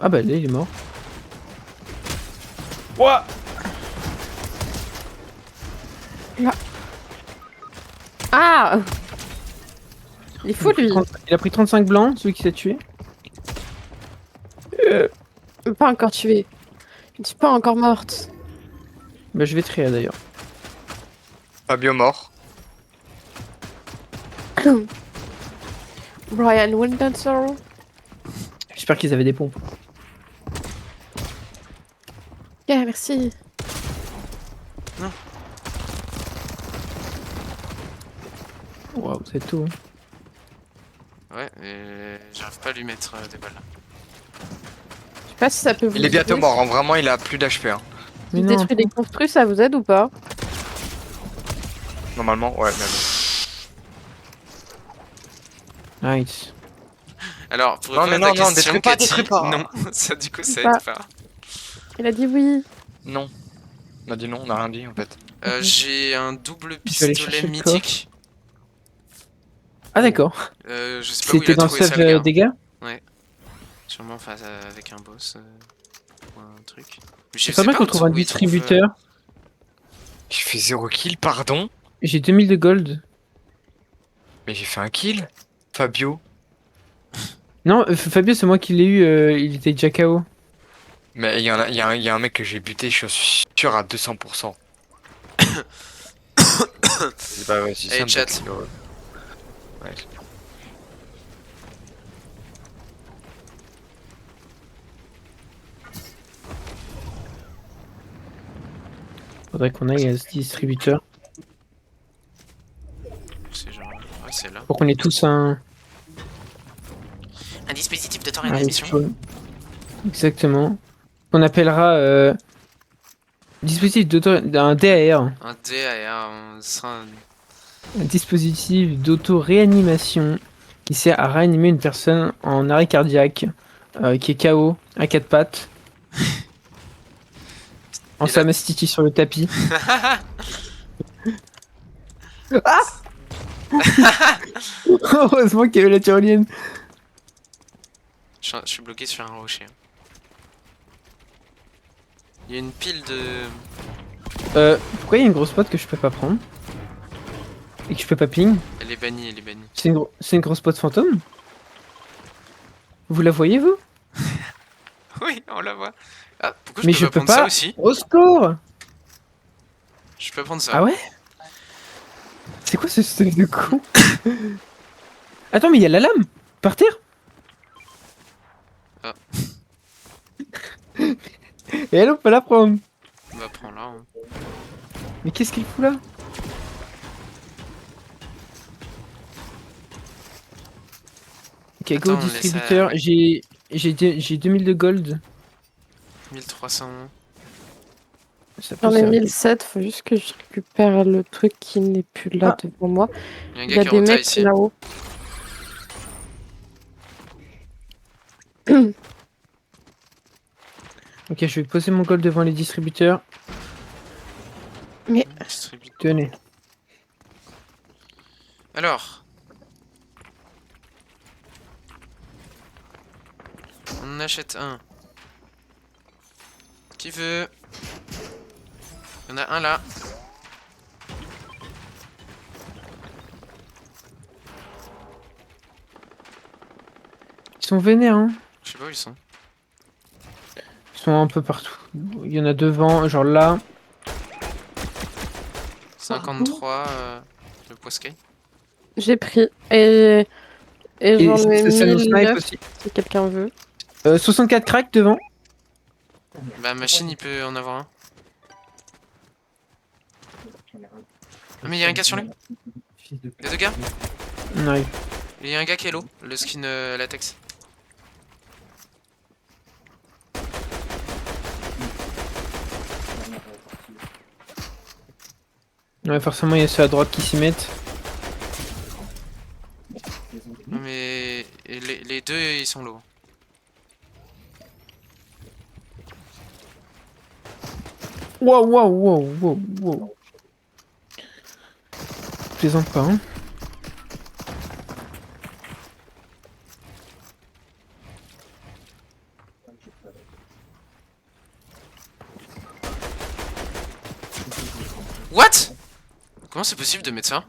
Ah bah là il est mort. Ouah. Ah! Il est fou lui. Il a pris 35 blancs, celui qui s'est tué. Pas encore tué. Je ne suis pas encore morte. Bah je vais trier d'ailleurs. Fabio mort. Brian Windancer. J'espère qu'ils avaient des pompes. Yeah, merci. Waouh, c'est tout. Hein. Ouais, et j'arrive pas à lui mettre des balles. Je sais pas si ça peut vous Il est bientôt aider. mort. Hein. Vraiment, il a plus d'HP. Hein. Mais Il non, détruit les construits, ça vous aide ou pas? Normalement, ouais. Mais bon. nice. Alors, pour Non, répondre mais à non, ta non, question, détruis pas, Cathy, détruis pas. non, ça du coup ça Pas. aide pas. Il a dit oui. Non. On a dit non, on a rien dit en fait. J'ai un double Je vais aller pistolet chercher le mythique. Ah d'accord. Je sais pas où il C'était a dans le trouvé ça, save le gars. dégâts. Sûrement face avec un boss ou un truc. Mais je C'est sais pas mal qu'on où trouve un il trouve, distributeur. J'ai fait 0 kill, pardon. J'ai 2000 de gold. Mais j'ai fait un kill. Fabio. Non, Fabio, c'est moi qui l'ai eu, il était déjà KO. Mais il y a un mec que j'ai buté, je suis sûr à 200%. C'est pas ouais, c'est Hey, simple, chat. c'est heureux. Ouais. Faudrait qu'on aille à ce distributeur. C'est genre. Ouais, c'est là. Pour qu'on ait tous un dispositif rift d'auto-réanimation. jaune. Exactement. On appellera dispositif d'un DAR. Un DAR, ce sera un... Un dispositif d'auto-réanimation qui sert à réanimer une personne en arrêt cardiaque qui est KO à quatre pattes. En Et là- s'amastiti sur le tapis. Ah Heureusement qu'il y avait la tyrolienne. Je suis bloqué sur un rocher. Il y a une pile de... Pourquoi il y a une grosse pote que je peux pas prendre? Et que je peux pas ping? Elle est bannie, elle est bannie. C'est une grosse pote fantôme? Vous la voyez, vous? Oui, on la voit. Ah, pourquoi Mais je peux pas prendre ça aussi? Au secours! Je peux prendre ça. Ah ouais? C'est quoi ce truc de con? Attends, mais il y a la lame! Par terre? Ah. Et elle, on peut la prendre. Bah prends là. Hein. Mais qu'est-ce qu'il fout là? Ok, go Attends, on laisse distributeur. J'ai 2000 de gold. 1300. Ça peut J'en ai servir. 1007, faut juste que je récupère le truc qui n'est plus là Ah. devant moi. Il y a un Il y gars a qui des rota mecs ici. là-haut. Ok, je vais poser mon gold devant les distributeurs. Distribue. Tenez. Alors. On en achète un. Qui veut? Il y en a un là. Ils sont vénères, hein. Je sais pas où ils sont. Ils sont un peu partout. Il y en a devant, genre là. 53, le poisquet. J'ai pris. Et j'en ai ça nous snipe 1009 aussi. si quelqu'un veut. 64 cracks devant. Bah machine il peut en avoir un. Ah mais il y a un gars sur lui. Il y a deux gars. On arrive. Il y a un gars qui est low, le skin latex. Ouais, forcément, il y a ceux à droite qui s'y mettent. Non mais les deux ils sont low. Wow, wow, wow, wow, wow. Plaisante pas, hein. What? Comment c'est possible de mettre ça?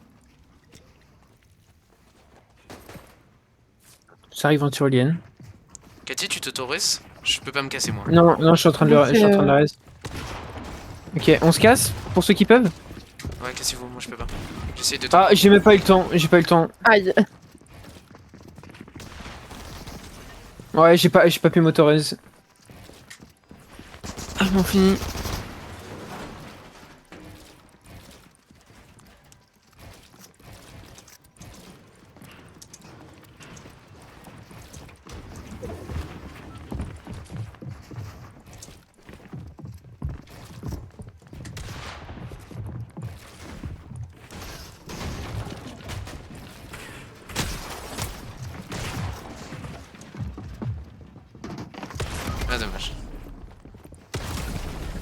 Ça arrive en tyrolienne. Cathy, tu t'autorises? Je peux pas me casser moi. Non, non, je suis en train de le, je suis en train de la Ok. reste. Ok, on se casse pour ceux qui peuvent. Ouais, cassez-vous, moi je peux pas. J'essaye de Ah, j'ai même pas eu le temps, j'ai pas eu le temps. Aïe. Ouais, j'ai pas pu m'autoriser. Ah, je m'en finis. Ah dommage.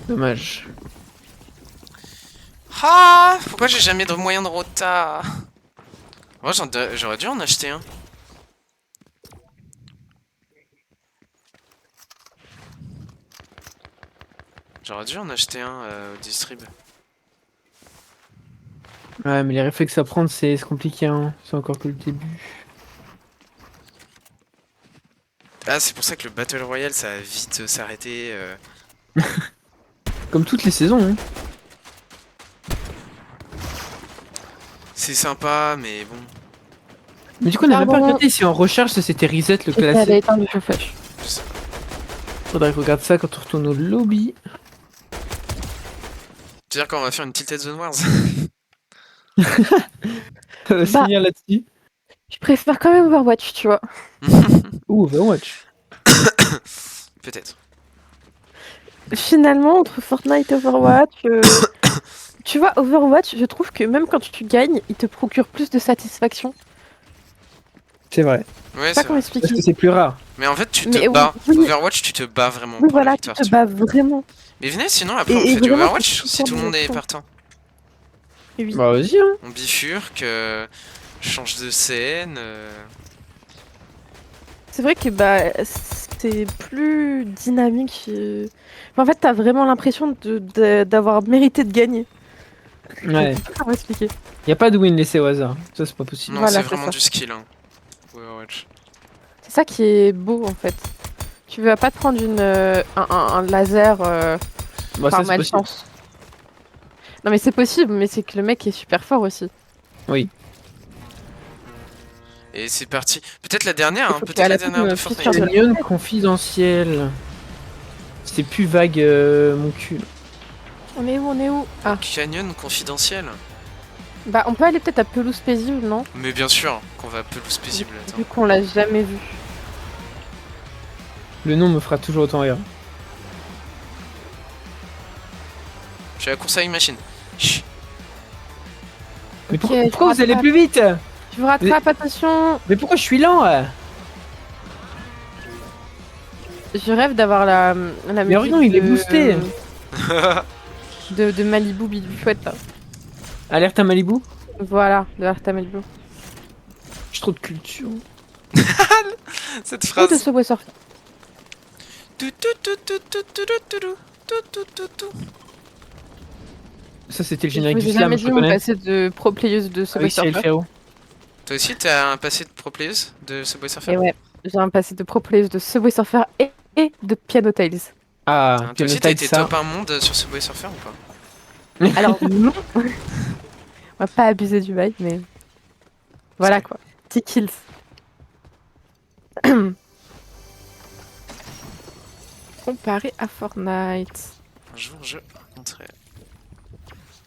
Dommage. Ah, pourquoi j'ai jamais de moyen de rota? Moi j'aurais dû en acheter un. J'aurais dû en acheter un au distrib. Ouais, mais les réflexes à prendre, c'est compliqué, hein. C'est encore que le début. Ah, c'est pour ça que le Battle Royale ça va vite s'arrêter. Comme toutes les saisons, hein. C'est sympa, mais bon. Mais du coup, on n'avait pas Pardon. regardé si en recharge, ça c'était reset le J'étais allée classé. éteindre le chauffage. Je sais pas. Faudrait qu'on regarde ça quand on retourne au lobby. C'est-à-dire qu'on va faire une Tilted Zone Wars. Ça va se finir là-dessus. Je préfère quand même Overwatch, tu vois. Ouh, Overwatch. Peut-être. Finalement, entre Fortnite et Overwatch, tu vois, Overwatch, je trouve que même quand tu gagnes, il te procure plus de satisfaction. C'est vrai. Ouais, Je sais pas c'est comment vrai. expliquer. Parce que c'est plus rare. Mais en fait, tu Mais te bats. oui. Overwatch, tu te bats vraiment Oui, pour la voilà, tu victoire. te tu bats vraiment. Mais venez, sinon après Et- on et fait du vraiment, Overwatch c'est si tout le monde est important. partant. Oui. Bah, vas-y, hein. On bifurque, change de scène. c'est vrai que c'est plus dynamique. Enfin, en fait, t'as vraiment l'impression d'avoir mérité de gagner. Ouais. Je sais pas comment expliquer. Y a pas de win laissé au hasard. Ça, c'est pas possible. Non, Voilà, c'est c'est vraiment ça. du skill. Hein. Overwatch. C'est ça qui est beau en fait. Tu vas pas te prendre un laser Bah, par ça, c'est possible. malchance. Non mais c'est possible, mais c'est que le mec est super fort aussi. Oui. Et c'est parti. Peut-être la dernière, Il hein. faut Peut-être qu'à la la dernière fin, de puisse Fortnite. faire de- Canyon confidentiel. C'est plus vague, mon cul. On est où? On est où? Ah, Canyon confidentiel. bah on peut aller peut-être à pelouse paisible, non? Mais bien sûr qu'on va pelouse paisible. Attends. Vu qu'on l'a jamais vu. Le nom me fera toujours autant rire. Je suis à la course avec machine. Chut. Mais Ok, pourquoi, je pourquoi vous allez rattrape. plus vite? Je vous rattrape, attention! Mais pourquoi je suis lent? Je rêve d'avoir la Mais musique regarde, il est boosté. de Malibu Bidouchouette là. Alerte à Malibu? Voilà, de Arta Malibu. J'ai trop de culture. Cette Ou de phrase. Subway Surfer. Ça, c'était le Je générique vous du ai slam, jamais je dit le mon connais. passé de pro playeuse de Subway Avec Cyril Surfer. Ferro. Toi aussi, t'as un passé de pro playeuse de Subway Surfer? Et ouais, j'ai un passé de pro playeuse de Subway Surfer et de Piano Tales. Ah, Toi Piano aussi, t'as Tide, été ça. top 1 monde sur Subway Surfer ou pas? Alors non, on va pas abuser du bail, mais voilà quoi. 10 kills. Comparé à Fortnite. Un jour, je montrerai.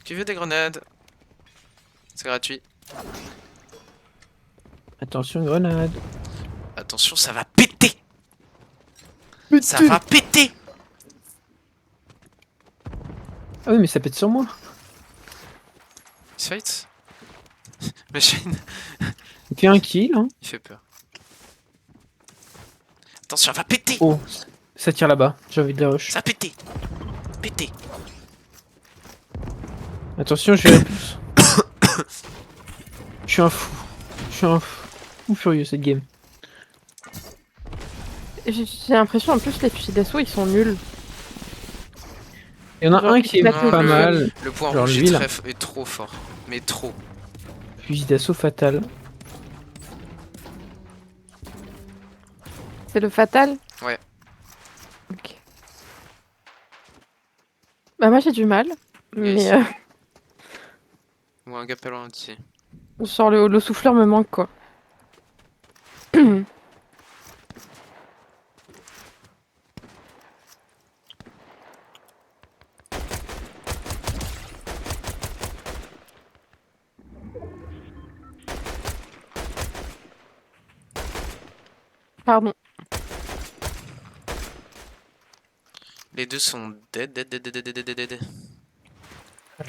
Qui veut des grenades? C'est gratuit. Attention, grenade. Attention, ça va péter! Ça va péter! Ah oui, mais ça pète sur moi. Il se fight? Machine, Il fait un kill, hein. il fait peur. Attention, ça va péter! Oh, ça tire là-bas. J'ai envie de la rush. Ça va péter! Péter! Attention, je vais repousse. Je suis un fou. Je suis un fou furieux cette game. J'ai l'impression en plus les fusils d'assaut ils sont nuls. Il y en a Genre, un qui est il a pas fait- mal. Le point Genre rouge lui, est, là. est trop fort. Mais trop. Fusil d'assaut fatal. C'est le fatal? Ouais. Ok. Bah moi j'ai du mal. Mais Yes. Ou un gars pas loin d'ici. genre le souffleur me manque quoi. Pardon. Les deux sont dead.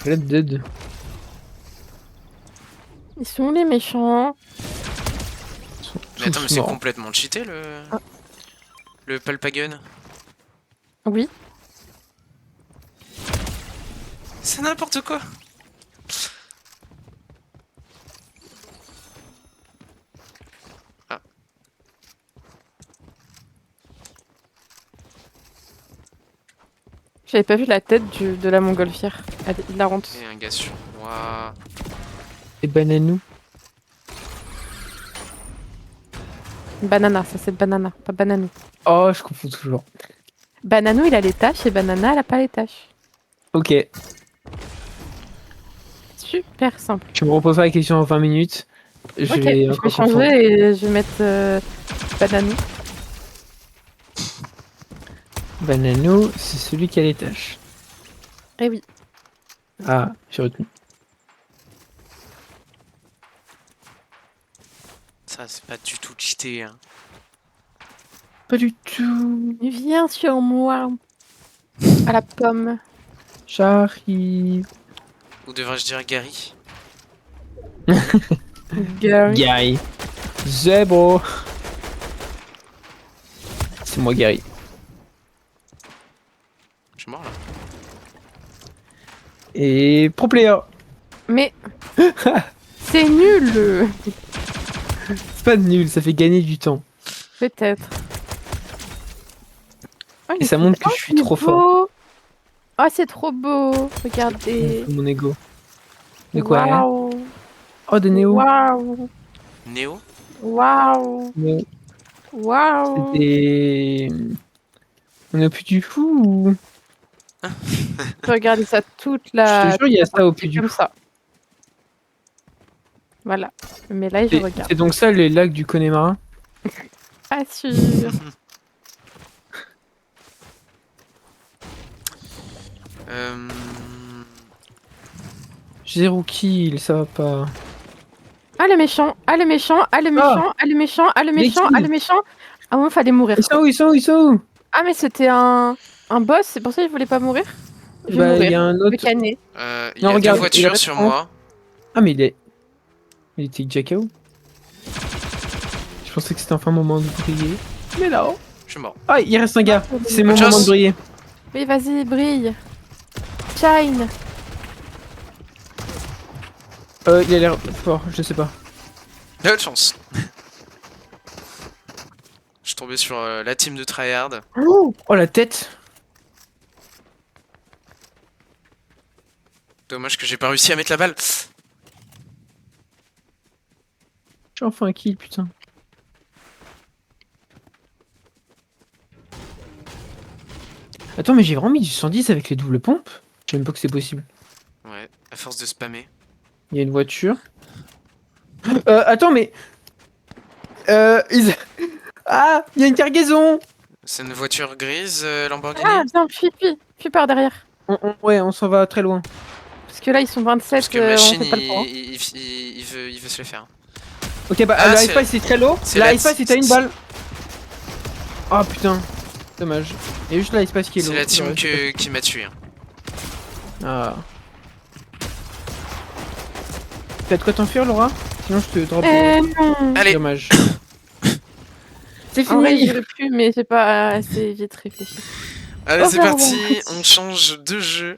Red Dead. Ils sont où les méchants? Ils sont Mais attends, mais tous c'est morts. complètement cheaté le. Ah. Le Palpagun. Oui. C'est n'importe quoi! J'avais pas vu la tête de la montgolfière. Elle est hilarante. Et un gars sur moi. Et bananou. Banana, ça c'est banana, pas bananou. Oh, je confonds toujours. Bananou il a les taches et banana elle a pas les taches. Ok. Super simple. Tu me reposeras la question en 20 minutes. Je Ok, vais je encore vais confondre. changer et je vais mettre bananou. Bananou, c'est celui qui a les taches. Eh oui. Ah, j'ai retenu. Ça, c'est pas du tout cheaté. Hein. Pas du tout. Viens sur moi. À la pomme. J'arrive. Ou devrais-je dire Gary? Gary. Gary. Zebro. C'est moi, Gary. Je suis mort là. Et pro player. Mais c'est nul. C'est pas nul, ça fait gagner du temps. Peut-être. Oh, Et ça montre que je suis trop fort. fort. Oh, c'est trop beau. Regardez. Mon ego. De quoi? Waouh. Oh, de Néo. Waouh. Néo? Waouh. Néo. Waouh. C'était... On a plus du fou ou... Regardez ça toute Je la. te jure, il y a ça au plus du comme fou. ça. Voilà. Mais là, je regarde. C'est donc ça les lacs du Connemara? Pas sûr. Euh... Zéro kill, ça va pas. Ah le méchant. Ah le méchant. Ah le méchant. Ah le méchant. Ah le méchant. Ah le méchant. Ah bon, fallait mourir. Ils sont où, ils sont où, ils sont où? Ah mais c'était un boss. C'est pour ça que je voulais pas mourir. Je vais Bah, il mourir. y a un Le autre... canet. Il y a Non, deux regarde, il voitures reste sur 30. moi. Ah, mais il est... Il était déjà KO. Je pensais que c'était enfin un moment de briller. Mais là... Je suis mort. Ah, il reste un gars. C'est mon Bonne moment chance. de briller. Oui, vas-y, brille. Shine. Il a l'air fort, je sais pas. De chance. Je suis tombé sur la team de tryhard. Oh, la tête. Dommage que j'ai pas réussi à mettre la balle. J'ai enfin un kill, putain. Attends, mais j'ai vraiment mis du 110 avec les doubles pompes? Je sais même pas que c'est possible. Ouais, à force de spammer. Il y a une voiture. Attends, mais... Ah, il y a une cargaison. C'est une voiture grise Lamborghini. Ah, viens, fuis, fuis. Fuis par derrière. Ouais, on s'en va très loin. Parce que là, ils sont 27. Parce que on Machine, fait pas le point. il veut se le faire. Ok, bah Ah, le c'est- high-five c'est très low. c'est Le la- high-five c'est à une balle. Ah putain, dommage. Il y a juste le high-five qui est low. C'est la team Le reste, qui m'a tué. Hein. Ah. T'as de quoi t'enfuir, Laura? Sinon je te drop. Non. Allez, Dommage. C'est En vrai, fini. je plus, mais j'ai pas assez vite réfléchi. allez c'est Overwatch. parti, on change de jeu.